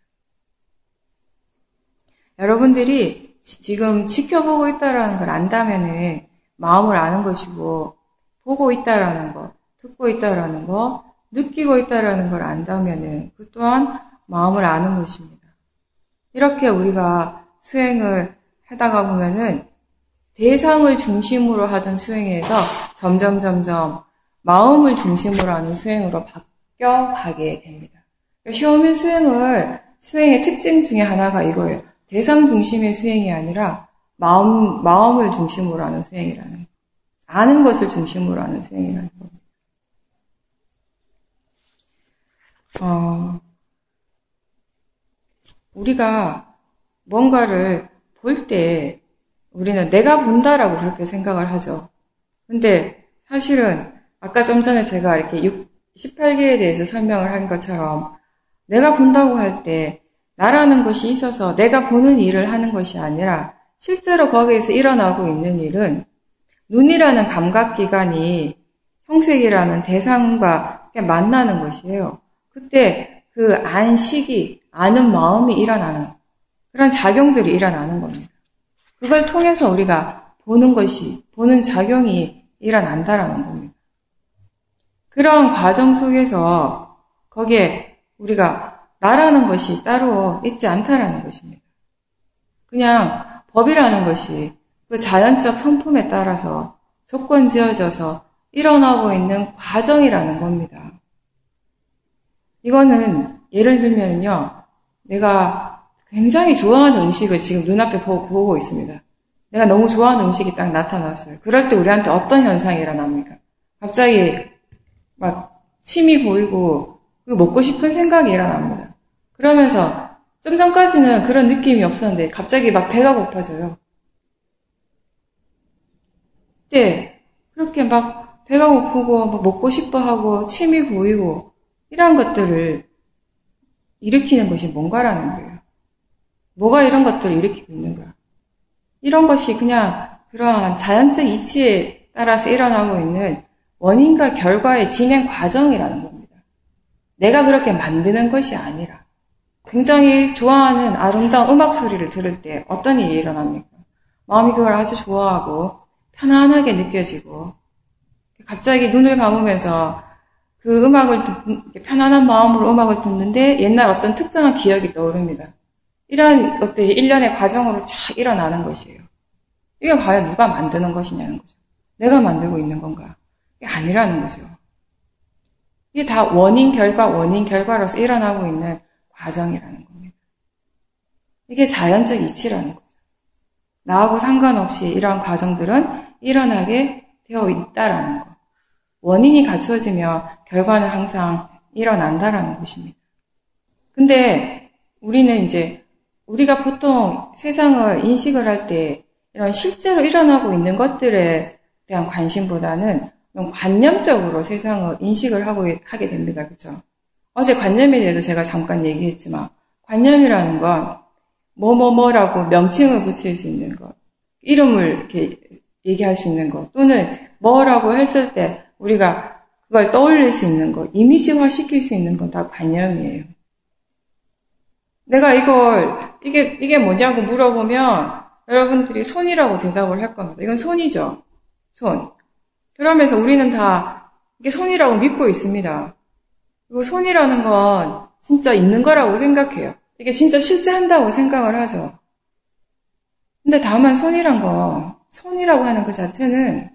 여러분들이 지금 지켜보고 있다라는 걸 안다면은 마음을 아는 것이고, 보고 있다라는 거, 듣고 있다라는 거, 느끼고 있다라는 걸 안다면은 그 또한 마음을 아는 것입니다. 이렇게 우리가 수행을 하다가 보면은 대상을 중심으로 하던 수행에서 점점 마음을 중심으로 하는 수행으로 바뀌어가게 됩니다. 시험인 수행의 특징 중에 하나가 이거예요. 대상 중심의 수행이 아니라 마음을 중심으로 하는 수행이라는 거. 아는 것을 중심으로 하는 수행이라는 겁니다. 우리가 뭔가를 볼 때 우리는 내가 본다라고 그렇게 생각을 하죠. 근데 사실은 아까 좀 전에 제가 이렇게 18개에 대해서 설명을 한 것처럼 내가 본다고 할 때 나라는 것이 있어서 내가 보는 일을 하는 것이 아니라 실제로 거기에서 일어나고 있는 일은 눈이라는 감각기관이 형색이라는 대상과 만나는 것이에요. 그때 그 안식이, 아는 마음이 일어나는 그런 작용들이 일어나는 겁니다. 그걸 통해서 우리가 보는 작용이 일어난다라는 겁니다. 그런 과정 속에서 거기에 우리가 나라는 것이 따로 있지 않다라는 것입니다. 그냥 법이라는 것이 그 자연적 성품에 따라서 조건 지어져서 일어나고 있는 과정이라는 겁니다. 이거는 예를 들면요, 내가 굉장히 좋아하는 음식을 지금 눈앞에 보고 있습니다. 내가 너무 좋아하는 음식이 딱 나타났어요. 그럴 때 우리한테 어떤 현상이 일어납니까? 갑자기 막 침이 보이고 먹고 싶은 생각이 일어납니다. 그러면서 좀 전까지는 그런 느낌이 없었는데 갑자기 막 배가 고파져요. 그때 그렇게 막 배가 고프고 막 먹고 싶어 하고 침이 보이고 이런 것들을 일으키는 것이 뭔가라는 거예요. 뭐가 이런 것들을 일으키고 있는 거야? 이런 것이 그냥 그러한 자연적 이치에 따라서 일어나고 있는 원인과 결과의 진행 과정이라는 겁니다. 내가 그렇게 만드는 것이 아니라 굉장히 좋아하는 아름다운 음악 소리를 들을 때 어떤 일이 일어납니까? 마음이 그걸 아주 좋아하고 편안하게 느껴지고 갑자기 눈을 감으면서 그 편안한 마음으로 음악을 듣는데 옛날 어떤 특정한 기억이 떠오릅니다. 이런 것들이 일련의 과정으로 쫙 일어나는 것이에요. 이게 과연 누가 만드는 것이냐는 거죠. 내가 만들고 있는 건가? 이게 아니라는 거죠. 이게 다 원인 결과로서 일어나고 있는 과정이라는 겁니다. 이게 자연적 이치라는 거죠. 나하고 상관없이 이러한 과정들은 일어나게 되어 있다라는 거. 원인이 갖추어지면 결과는 항상 일어난다라는 것입니다. 근데 우리는 이제 우리가 보통 세상을 인식을 할 때 이런 실제로 일어나고 있는 것들에 대한 관심보다는 관념적으로 세상을 인식을 하게 됩니다. 그렇죠? 어제 관념에 대해서 제가 잠깐 얘기했지만 관념이라는 건 뭐라고 명칭을 붙일 수 있는 것, 이름을 이렇게 얘기할 수 있는 것, 또는 뭐라고 했을 때 우리가 그걸 떠올릴 수 있는 것, 이미지화 시킬 수 있는 건 다 관념이에요. 내가 이게 뭐냐고 물어보면 여러분들이 손이라고 대답을 할 겁니다. 이건 손이죠. 손. 그러면서 우리는 다 이게 손이라고 믿고 있습니다. 그리고 손이라는 건 진짜 있는 거라고 생각해요. 이게 진짜 실제 한다고 생각을 하죠. 근데 다만 손이라고 하는 그 자체는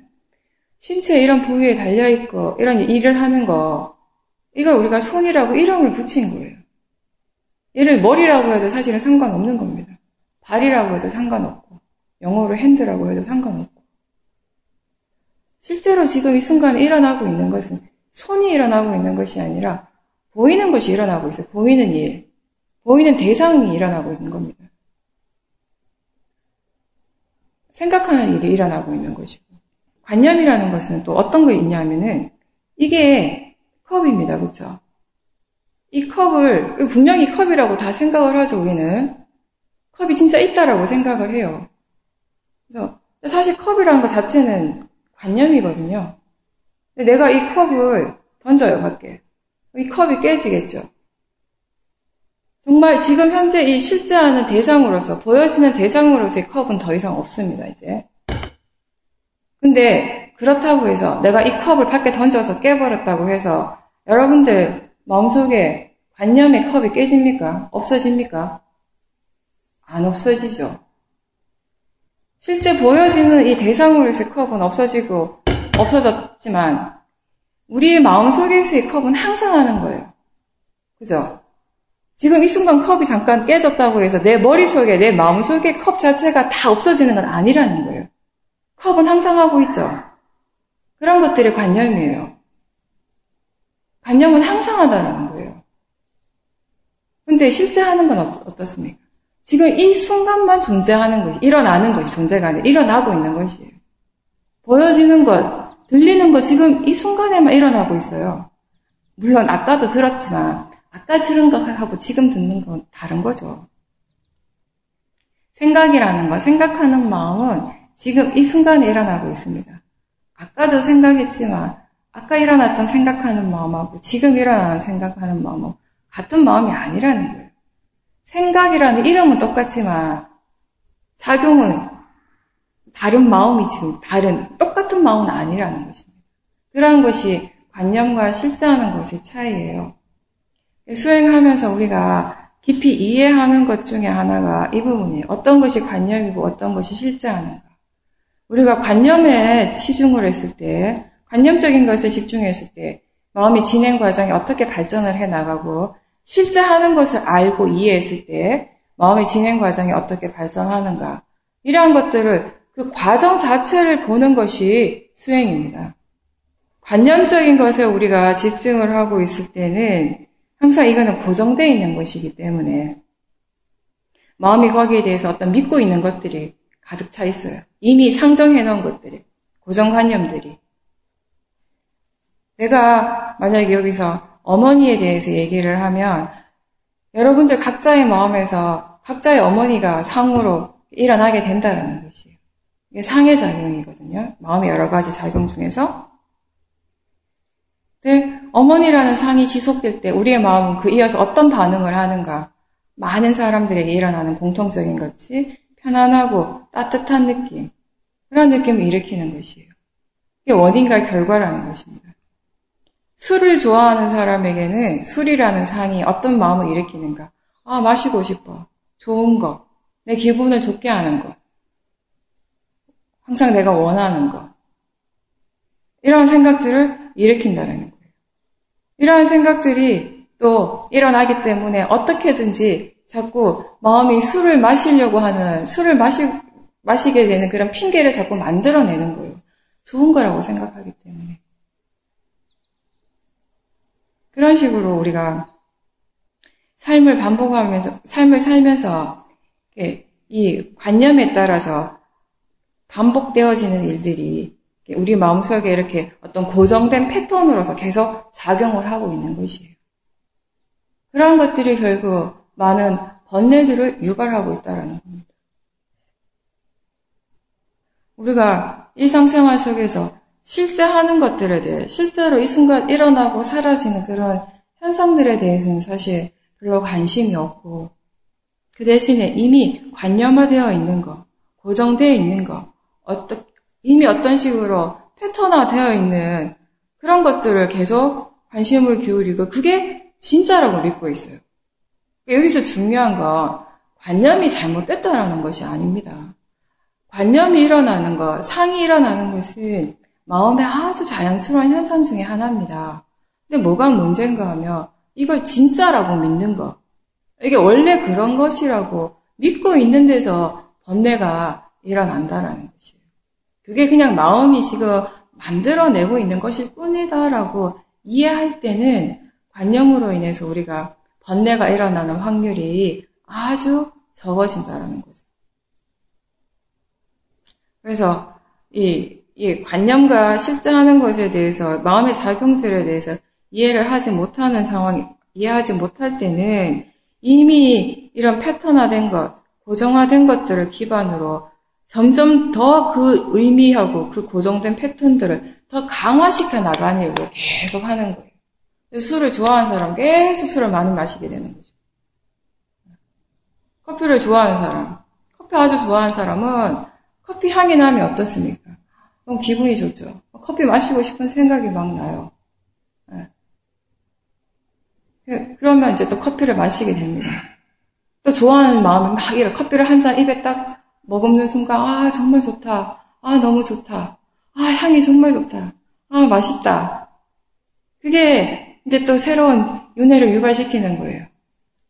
신체 이런 부위에 달려있고 이런 일을 하는 거, 이걸 우리가 손이라고 이름을 붙인 거예요. 얘를 머리라고 해도 사실은 상관없는 겁니다. 발이라고 해도 상관없고 영어로 핸드라고 해도 상관없고 실제로 지금 이 순간에 일어나고 있는 것은 손이 일어나고 있는 것이 아니라 보이는 것이 일어나고 있어요. 보이는 일, 보이는 대상이 일어나고 있는 겁니다. 생각하는 일이 일어나고 있는 것이고 관념이라는 것은 또 어떤 게 있냐면은 이게 컵입니다. 그렇죠? 이 컵을 분명히 컵이라고 다 생각을 하죠. 우리는 컵이 진짜 있다라고 생각을 해요. 그래서 사실 컵이라는 것 자체는 관념이거든요. 근데 내가 이 컵을 던져요, 밖에. 이 컵이 깨지겠죠. 정말 지금 현재 이 실제하는 대상으로서, 보여지는 대상으로서의 컵은 더 이상 없습니다, 이제. 근데 그렇다고 해서 내가 이 컵을 밖에 던져서 깨버렸다고 해서 여러분들 마음속에 관념의 컵이 깨집니까? 없어집니까? 안 없어지죠. 실제 보여지는 이 대상으로서의 컵은 없어졌지만 우리의 마음속에서의 컵은 항상 하는 거예요. 그죠? 지금 이 순간 컵이 잠깐 깨졌다고 해서 내 머릿속에, 내 마음속에 컵 자체가 다 없어지는 건 아니라는 거예요. 컵은 항상 하고 있죠. 그런 것들이 관념이에요. 관념은 항상 하다라는 거예요. 근데 실제 하는 건 어떻습니까? 지금 이 순간만 존재하는 것이, 일어나는 것이 존재가 아니라 일어나고 있는 것이에요. 보여지는 것, 들리는 것 지금 이 순간에만 일어나고 있어요. 물론 아까도 들었지만 아까 들은 것하고 지금 듣는 건 다른 거죠. 생각이라는 것, 생각하는 마음은 지금 이 순간에 일어나고 있습니다. 아까도 생각했지만 아까 일어났던 생각하는 마음하고 지금 일어나는 생각하는 마음은 같은 마음이 아니라는 거예요. 생각이라는 이름은 똑같지만 작용은 다른 마음이 지금 똑같은 마음은 아니라는 것입니다. 그러한 것이 관념과 실제하는 것의 차이예요. 수행하면서 우리가 깊이 이해하는 것 중에 하나가 이 부분이에요. 어떤 것이 관념이고 어떤 것이 실제하는가. 우리가 관념에 치중을 했을 때, 관념적인 것에 집중했을 때 마음의 진행 과정이 어떻게 발전을 해나가고 실제 하는 것을 알고 이해했을 때 마음의 진행 과정이 어떻게 발전하는가. 이러한 것들을 그 과정 자체를 보는 것이 수행입니다. 관념적인 것에 우리가 집중을 하고 있을 때는 항상 이거는 고정되어 있는 것이기 때문에 마음이 거기에 대해서 어떤 믿고 있는 것들이 가득 차 있어요. 이미 상정해 놓은 것들이, 고정관념들이. 내가 만약에 여기서 어머니에 대해서 얘기를 하면 여러분들 각자의 마음에서 각자의 어머니가 상으로 일어나게 된다는 것이에요. 이게 상의 작용이거든요. 마음의 여러 가지 작용 중에서. 근데 어머니라는 상이 지속될 때 우리의 마음은 그 이어서 어떤 반응을 하는가. 많은 사람들에게 일어나는 공통적인 것이 편안하고 따뜻한 느낌. 그런 느낌을 일으키는 것이에요. 이게 원인과 결과라는 것입니다. 술을 좋아하는 사람에게는 술이라는 상이 어떤 마음을 일으키는가. 아, 마시고 싶어. 좋은 거. 내 기분을 좋게 하는 거. 항상 내가 원하는 거. 이런 생각들을 일으킨다는 거예요. 이러한 생각들이 또 일어나기 때문에 어떻게든지 자꾸 마음이 술을 마시려고 하는, 술을 마시게 되는 그런 핑계를 자꾸 만들어내는 거예요. 좋은 거라고 생각하기 때문에. 그런 식으로 우리가 삶을 반복하면서, 삶을 살면서 이 관념에 따라서 반복되어지는 일들이 우리 마음속에 이렇게 어떤 고정된 패턴으로서 계속 작용을 하고 있는 것이에요. 그러한 것들이 결국 많은 번뇌들을 유발하고 있다는 겁니다. 우리가 일상생활 속에서 실제 하는 것들에 대해, 실제로 이 순간 일어나고 사라지는 그런 현상들에 대해서는 사실 별로 관심이 없고, 그 대신에 이미 관념화되어 있는 것, 고정되어 있는 것, 이미 어떤 식으로 패턴화되어 있는 그런 것들을 계속 관심을 기울이고, 그게 진짜라고 믿고 있어요. 여기서 중요한 건 관념이 잘못됐다라는 것이 아닙니다. 관념이 일어나는 것, 상이 일어나는 것은 마음의 아주 자연스러운 현상 중에 하나입니다. 근데 뭐가 문제인가 하면 이걸 진짜라고 믿는 것. 이게 원래 그런 것이라고 믿고 있는 데서 번뇌가 일어난다라는 것이에요. 그게 그냥 마음이 지금 만들어내고 있는 것일 뿐이다라고 이해할 때는 관념으로 인해서 우리가 번뇌가 일어나는 확률이 아주 적어진다라는 거죠. 그래서 이 관념과 실제 하는 것에 대해서 마음의 작용들에 대해서 이해하지 못할 때는 이미 이런 패턴화된 것, 고정화된 것들을 기반으로 점점 더 그 의미하고 그 고정된 패턴들을 더 강화시켜 나가려고 계속 하는 거예요. 술을 좋아하는 사람은 계속 술을 많이 마시게 되는 거죠. 커피를 좋아하는 사람, 커피 아주 좋아하는 사람은 커피 향이 나면 어떻습니까? 너무 기분이 좋죠. 커피 마시고 싶은 생각이 막 나요. 그러면 이제 또 커피를 마시게 됩니다. 또 좋아하는 마음이 막 이래. 커피를 한 잔 입에 딱 머금는 순간, 아, 정말 좋다. 아, 너무 좋다. 아, 향이 정말 좋다. 아, 맛있다. 그게 이제 또 새로운 윤회를 유발시키는 거예요.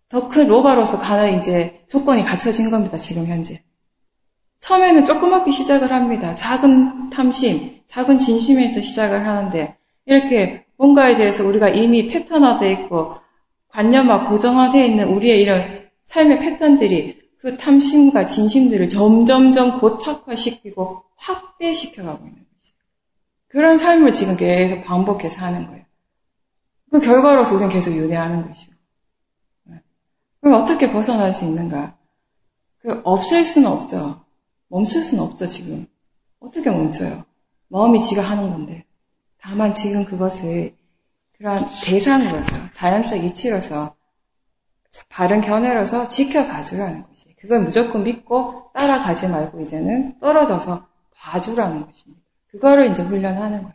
더 큰 로바로서 가는 이제 조건이 갖춰진 겁니다, 지금 현재. 처음에는 조그맣게 시작을 합니다. 작은 탐심, 작은 진심에서 시작을 하는데, 이렇게 뭔가에 대해서 우리가 이미 패턴화되어 있고, 관념화, 고정화되어 있는 우리의 이런 삶의 패턴들이 그 탐심과 진심들을 점점점 고착화시키고 확대시켜가고 있는 거죠. 그런 삶을 지금 계속 반복해서 하는 거예요. 그 결과로서 우리는 계속 윤회하는 것이고. 그럼 어떻게 벗어날 수 있는가? 없앨 수는 없죠. 멈출 수는 없죠, 지금. 어떻게 멈춰요? 마음이 지가 하는 건데. 다만 지금 그것을 그런 대상으로서, 자연적 이치로서, 바른 견해로서 지켜봐주라는 것이. 그걸 무조건 믿고 따라가지 말고 이제는 떨어져서 봐주라는 것입니다. 그거를 이제 훈련하는 거예요.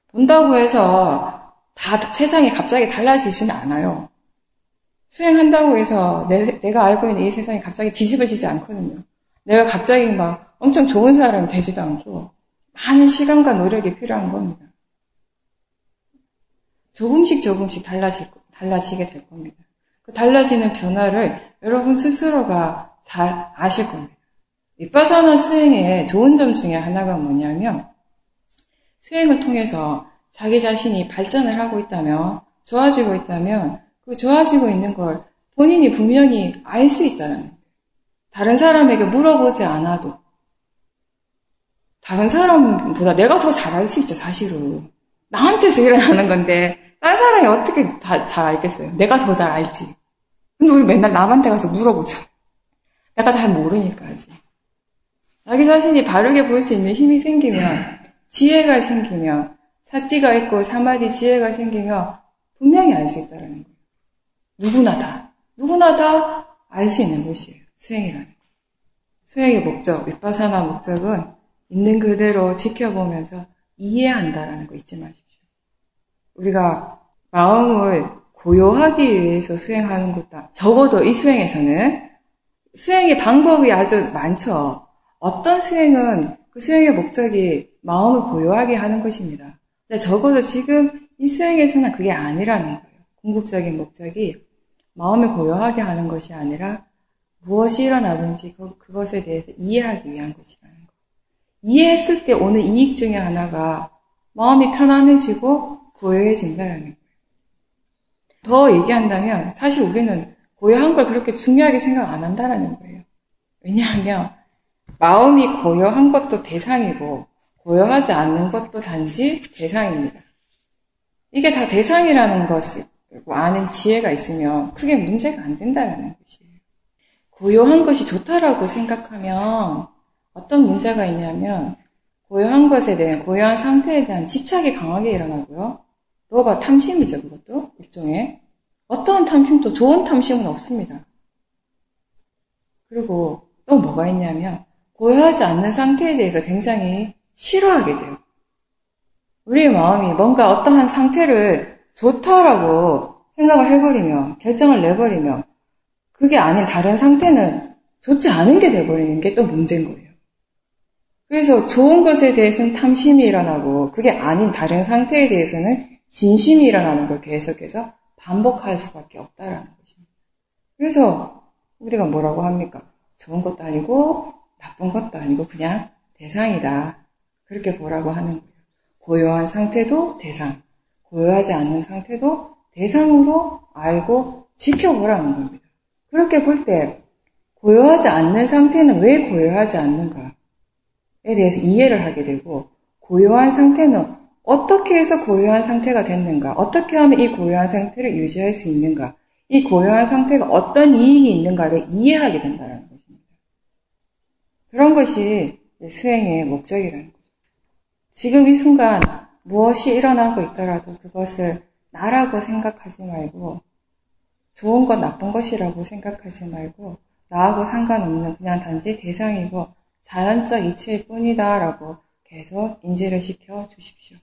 본다고 해서 다 세상이 갑자기 달라지지는 않아요. 수행한다고 해서 내가 알고 있는 이 세상이 갑자기 뒤집어지지 않거든요. 내가 갑자기 막 엄청 좋은 사람이 되지도 않고 많은 시간과 노력이 필요한 겁니다. 조금씩 달라지게 될 겁니다. 그 달라지는 변화를 여러분 스스로가 잘 아실 겁니다. 비파사나 수행의 좋은 점 중에 하나가 뭐냐면 수행을 통해서 자기 자신이 발전을 하고 있다면, 좋아지고 있다면 그 좋아지고 있는 걸 본인이 분명히 알 수 있다는 거예요. 다른 사람에게 물어보지 않아도 다른 사람보다 내가 더 잘 알 수 있죠, 사실은. 나한테서 일어나는 건데 딴 사람이 어떻게 다 잘 알겠어요? 내가 더 잘 알지. 근데 우리 맨날 남한테 가서 물어보죠. 내가 잘 모르니까 아직. 자기 자신이 바르게 볼 수 있는 힘이 생기면, 지혜가 생기면, 사띠가 있고 사마디 지혜가 생기면 분명히 알 수 있다는 거예요. 누구나 다 알 수 있는 것이에요. 수행이라는 거. 수행의 목적, 윗바사나 목적은 있는 그대로 지켜보면서 이해한다라는 거 잊지 마십시오. 우리가 마음을 고요하기 위해서 수행하는 것도, 적어도 이 수행에서는 수행의 방법이 아주 많죠. 어떤 수행은 그 수행의 목적이 마음을 고요하게 하는 것입니다. 근데 적어도 지금 이 수행에서는 그게 아니라는 거예요. 궁극적인 목적이 마음을 고요하게 하는 것이 아니라 무엇이 일어나든지 그것에 대해서 이해하기 위한 것이라는 거예요. 이해했을 때 오는 이익 중에 하나가 마음이 편안해지고 고요해진다는 거예요. 더 얘기한다면 사실 우리는 고요한 걸 그렇게 중요하게 생각 안 한다는 거예요. 왜냐하면 마음이 고요한 것도 대상이고 고요하지 않는 것도 단지 대상입니다. 이게 다 대상이라는 것을 아는 지혜가 있으면 크게 문제가 안 된다는 것이에요. 고요한 것이 좋다라고 생각하면 어떤 문제가 있냐면 고요한 것에 대한, 고요한 상태에 대한 집착이 강하게 일어나고요. 로바 탐심이죠, 그것도 일종의. 어떠한 탐심도 좋은 탐심은 없습니다. 그리고 또 뭐가 있냐면 고요하지 않는 상태에 대해서 굉장히 싫어하게 돼요. 우리의 마음이 뭔가 어떠한 상태를 좋다라고 생각을 해버리면, 결정을 내버리면 그게 아닌 다른 상태는 좋지 않은 게 돼버리는 게 또 문제인 거예요. 그래서 좋은 것에 대해서는 탐심이 일어나고 그게 아닌 다른 상태에 대해서는 진심이 일어나는 걸 계속해서 반복할 수밖에 없다라는 것입니다. 그래서 우리가 뭐라고 합니까? 좋은 것도 아니고 나쁜 것도 아니고 그냥 대상이다. 그렇게 보라고 하는 거예요. 고요한 상태도 대상, 고요하지 않는 상태도 대상으로 알고 지켜보라는 겁니다. 그렇게 볼 때 고요하지 않는 상태는 왜 고요하지 않는가에 대해서 이해를 하게 되고, 고요한 상태는 어떻게 해서 고요한 상태가 됐는가, 어떻게 하면 이 고요한 상태를 유지할 수 있는가, 이 고요한 상태가 어떤 이익이 있는가를 이해하게 된다는 것입니다. 그런 것이 수행의 목적이라는 거죠. 지금 이 순간 무엇이 일어나고 있더라도 그것을 나라고 생각하지 말고 좋은 것, 나쁜 것이라고 생각하지 말고 나하고 상관없는 그냥 단지 대상이고 자연적 이치일 뿐이다라고 계속 인지를 시켜 주십시오.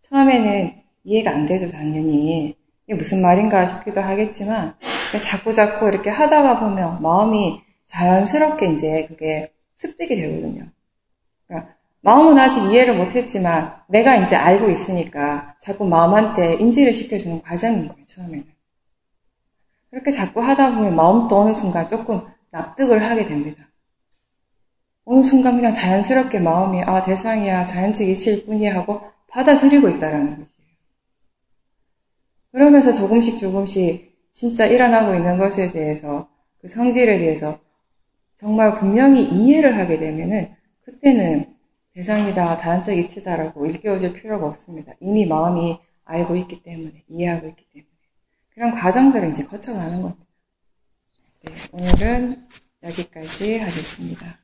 처음에는 이해가 안 되죠, 당연히. 이게 무슨 말인가 싶기도 하겠지만 자꾸 이렇게 하다가 보면 마음이 자연스럽게 이제 그게 습득이 되거든요. 그러니까 마음은 아직 이해를 못했지만 내가 이제 알고 있으니까 자꾸 마음한테 인지를 시켜주는 과정인 거예요, 처음에는. 그렇게 자꾸 하다 보면 마음도 어느 순간 조금 납득을 하게 됩니다. 어느 순간 그냥 자연스럽게 마음이 대상이야, 자연적 이치일 뿐이야 하고 받아들이고 있다라는 것이에요. 그러면서 조금씩 진짜 일어나고 있는 것에 대해서 그 성질에 대해서 정말 분명히 이해를 하게 되면은 그때는 대상이다, 자연적 이치다라고 일깨워줄 필요가 없습니다. 이미 마음이 알고 있기 때문에, 이해하고 있기 때문에. 그런 과정들을 이제 거쳐가는 겁니다. 네, 오늘은 여기까지 하겠습니다.